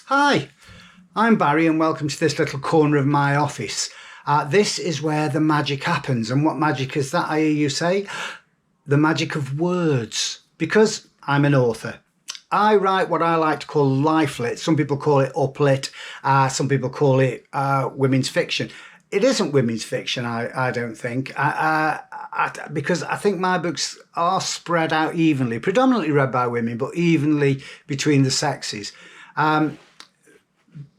Hi, I'm Barry and welcome to this little corner of my office. This is where the magic happens. And what magic is that, I hear you say? The magic of words. Because I'm an author. I write what I like to call life lit. Some people call it uplit. Some people call it women's fiction. It isn't women's fiction, I don't think, because I think my books are spread out evenly, predominantly read by women, but evenly between the sexes.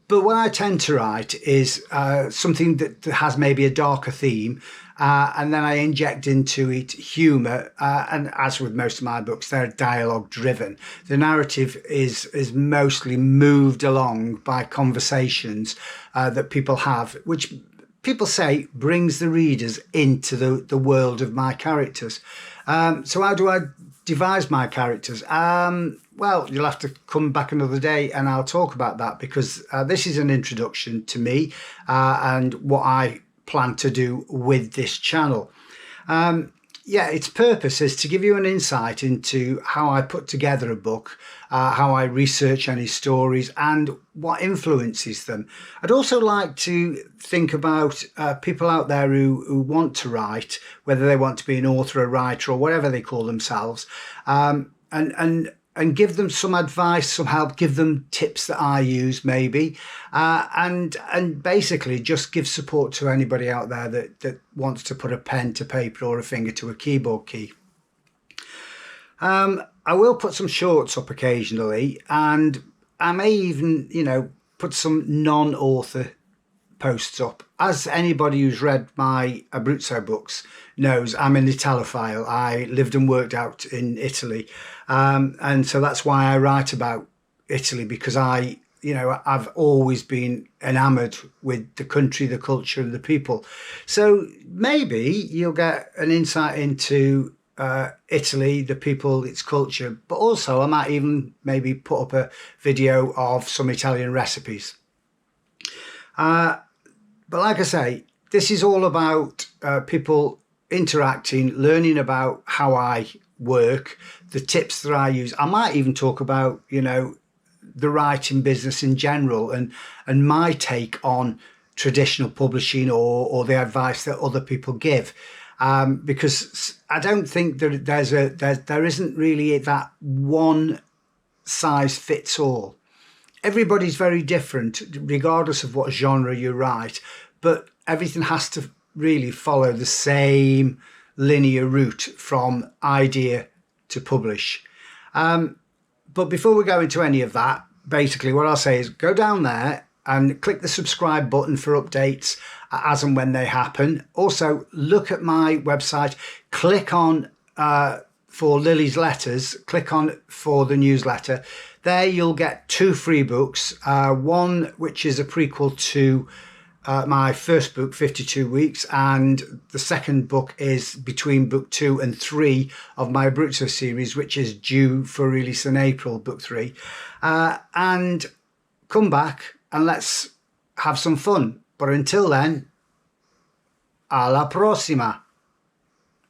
But what I tend to write is something that has maybe a darker theme, and then I inject into it humour. And as with most of my books, they're dialogue driven. The narrative is mostly moved along by conversations that people have, which people say brings the readers into the world of my characters. So how do I devise my characters? Well, you'll have to come back another day and I'll talk about that, because this is an introduction to me and what I plan to do with this channel. Its purpose is to give you an insight into how I put together a book, how I research any stories and what influences them. I'd also like to think about people out there who want to write, whether they want to be an author, a writer, or whatever they call themselves, and give them some advice, some help, give them tips that I use maybe, and basically just give support to anybody out there that wants to put a pen to paper or a finger to a keyboard key. I will put some shorts up occasionally, and I may even, put some non-author posts up. As anybody who's read my Abruzzo books knows, I'm an Italophile. I lived and worked out in Italy. And so that's why I write about Italy, because I've always been enamored with the country, the culture and the people. So maybe you'll get an insight into Italy, the people, its culture, but also I might even maybe put up a video of some Italian recipes. But like I say, this is all about people interacting, learning about how I work, the tips that I use. I might even talk about, the writing business in general and my take on traditional publishing or the advice that other people give. Because I don't think there isn't really that one size fits all. Everybody's very different, regardless of what genre you write, but everything has to really follow the same linear route from idea to publish. But before we go into any of that, basically what I'll say is go down there and click the subscribe button for updates as and when they happen. Also, look at my website, click on for Lily's Letters, click on for the newsletter. There you'll get 2 free books, one which is a prequel to my first book, 52 Weeks, and the second book is between book 2 and 3 of my Abruzzo series, which is due for release in April, book 3. And come back and let's have some fun. But until then, alla prossima.